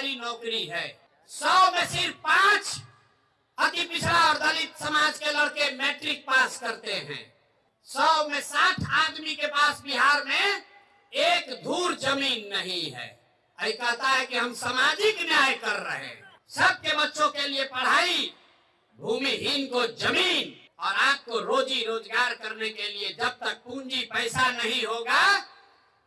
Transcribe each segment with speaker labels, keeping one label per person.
Speaker 1: सरकारी नौकरी है। 100 में सिर्फ 5 अति पिछड़ा और दलित समाज के लड़के मैट्रिक पास करते हैं। 100 में 60 आदमी के पास बिहार में एक धूर जमीन नहीं है। ऐ कहता है कि हम सामाजिक न्याय कर रहे हैं, सबके बच्चों के लिए पढ़ाई, भूमिहीन को जमीन, और आपको रोजी रोजगार करने के लिए जब तक पूंजी पैसा नहीं होगा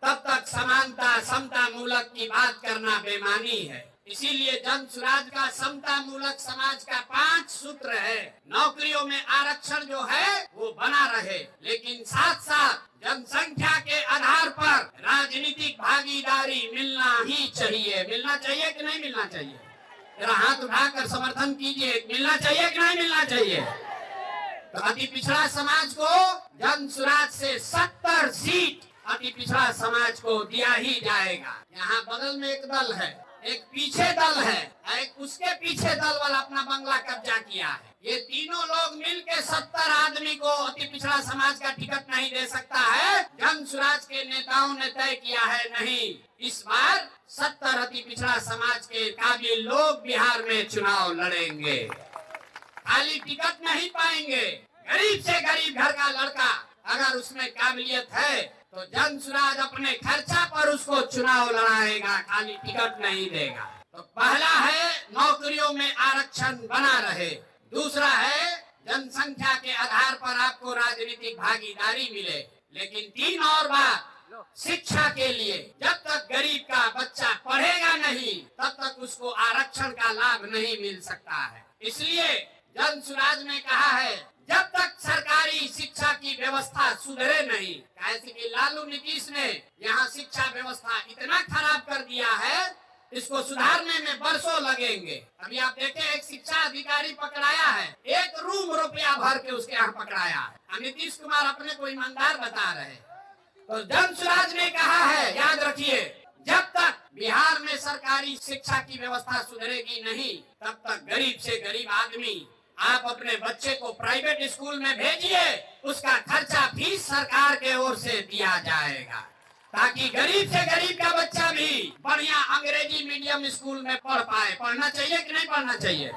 Speaker 1: तब तक समानता समता मूलक की बात करना बेमानी है। इसीलिए जन सुराज का समता मूलक समाज का 5 सूत्र है। नौकरियों में आरक्षण जो है वो बना रहे, लेकिन साथ साथ जनसंख्या के आधार पर राजनीतिक भागीदारी मिलना ही चाहिए। मिलना चाहिए कि नहीं मिलना चाहिए? जरा हाथ उठाकर समर्थन कीजिए, मिलना चाहिए कि नहीं मिलना चाहिए? तो अति पिछड़ा समाज को जन सुराज से 70 सीट अति पिछड़ा समाज को दिया ही जाएगा। यहाँ बगल में एक दल है, एक पीछे दल है, एक उसके पीछे दल वाला अपना बंगला कब्जा किया है। ये तीनों लोग मिलके 70 आदमी को अति पिछड़ा समाज का टिकट नहीं दे सकता है। जन सुराज के नेताओं ने तय किया है, नहीं, इस बार 70 अति पिछड़ा समाज के काबिल लोग बिहार में चुनाव लड़ेंगे। खाली टिकट नहीं पाएंगे। गरीब से गरीब घर का लड़का अगर उसमें काबिलियत है तो जन सुराज अपने खर्चा पर उसको चुनाव लड़ाएगा, खाली टिकट नहीं देगा। तो पहला है नौकरियों में आरक्षण बना रहे। दूसरा है जनसंख्या के आधार पर आपको राजनीतिक भागीदारी मिले। लेकिन 3 और बात, शिक्षा के लिए जब तक गरीब का बच्चा पढ़ेगा नहीं तब तक उसको आरक्षण का लाभ नहीं मिल सकता है। इसलिए जन सुराज ने कहा है, जब तक सरकारी शिक्षा की व्यवस्था सुधरे नहीं, कैसे कि लालू नीतीश ने यहाँ शिक्षा व्यवस्था इतना खराब कर दिया है, इसको सुधारने में बरसों लगेंगे। अभी आप देखें, एक शिक्षा अधिकारी पकड़ाया है, 1 रूम रुपया भर के उसके यहाँ पकड़ाया है। नीतीश कुमार अपने को ईमानदार बता रहे। तो जन सुराज ने कहा है, याद रखिए, जब तक बिहार में सरकारी शिक्षा की व्यवस्था सुधरेगी नहीं तब तक गरीब से गरीब आदमी, आप अपने बच्चे को प्राइवेट स्कूल में भेजिए, उसका खर्चा फीस सरकार के ओर से दिया जाएगा, ताकि गरीब से गरीब का बच्चा भी बढ़िया अंग्रेजी मीडियम स्कूल में पढ़ पाए। पढ़ना चाहिए कि नहीं पढ़ना चाहिए?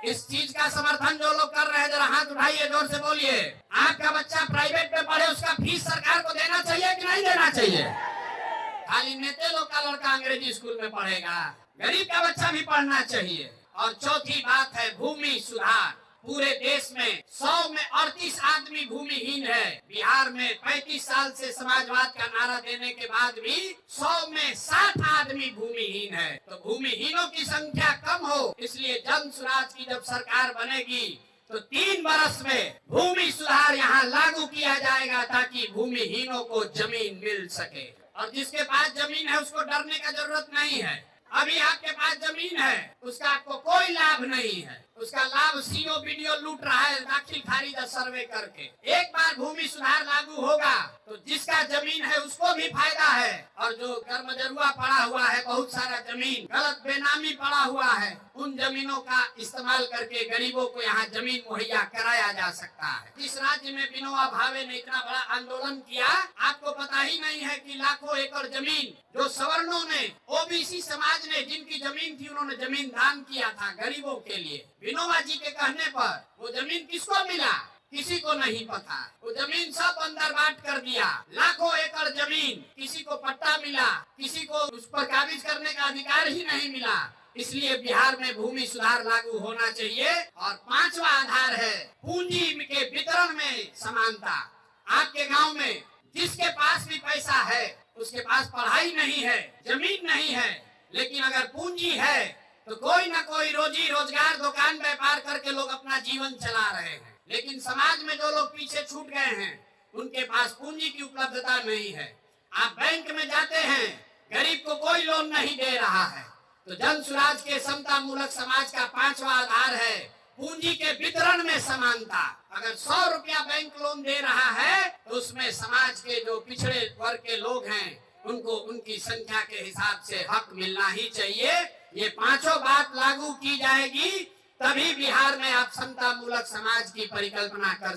Speaker 1: इस चीज का समर्थन जो लोग कर रहे हैं, जरा हाथ उठाइए, जोर से बोलिए। आपका बच्चा प्राइवेट में पढ़े, उसका फीस सरकार को देना चाहिए कि नहीं देना चाहिए? खाली नेते लोग का लड़का अंग्रेजी स्कूल में पढ़ेगा, गरीब का बच्चा भी पढ़ना चाहिए। और चौथी बात है भूमि सुधार। पूरे देश में 100 में 38 आदमी भूमिहीन है। बिहार में 35 साल से समाजवाद का नारा देने के बाद भी 100 में 60 आदमी भूमिहीन है। तो भूमिहीनों की संख्या कम हो, इसलिए जन सुराज की जब सरकार बनेगी तो 3 बरस में भूमि सुधार यहाँ लागू किया जाएगा, ताकि भूमिहीनों को जमीन मिल सके। और जिसके पास जमीन है उसको डरने का जरूरत नहीं है। अभी आपके पास जमीन है, उसका आपको कोई लाभ नहीं है, उसका लाभ सीओ बीडीओ लूट रहा है दाखिल खारिज सर्वे करके। एक बार भूमि सुधार लागू होगा तो जिसका जमीन है उसको भी फायदा है, और जो कर्मजरुआ पड़ा हुआ है, बहुत सारा जमीन गलत बेनामी पड़ा हुआ है, उन जमीनों का इस्तेमाल करके गरीबों को यहाँ जमीन मुहैया कराया जा सकता है। जिस राज्य में विनोबा भावे ने इतना बड़ा आंदोलन किया, आपको पता ही नहीं है कि लाखों एकड़ जमीन जो सवर्णों ने, ओबीसी समाज ने, जिनकी जमीन थी, उन्होंने जमीन दान किया था गरीबों के लिए। विनोबा जी के कहने पर वो जमीन किसको मिला, किसी को नहीं पता। वो जमीन सब अंदर बांट कर दिया। लाखों एकड़ जमीन, किसी को पट्टा मिला, किसी को उस पर काबिज करने का अधिकार ही नहीं मिला। इसलिए बिहार में भूमि सुधार लागू होना चाहिए। और 5वां आधार है पूंजी के वितरण में समानता। आपके गांव में जिसके पास भी पैसा है, उसके पास पढ़ाई नहीं है, जमीन नहीं है, लेकिन अगर पूंजी है तो कोई ना कोई रोजी रोजगार, दुकान व्यापार करके लोग अपना जीवन चला रहे हैं। लेकिन समाज में जो लोग पीछे छूट गए हैं, उनके पास पूंजी की उपलब्धता नहीं है। आप बैंक में जाते हैं, गरीब को कोई लोन नहीं दे रहा है। तो जन सुराज के समता मूलक समाज का 5वां आधार है पूंजी के वितरण में समानता। अगर 100 रुपया बैंक लोन दे रहा है तो उसमें समाज के जो पिछड़े वर्ग के लोग हैं, उनको उनकी संख्या के हिसाब से हक मिलना ही चाहिए। ये 5 बात लागू की जाएगी, तभी बिहार में आप समता मूलक समाज की परिकल्पना कर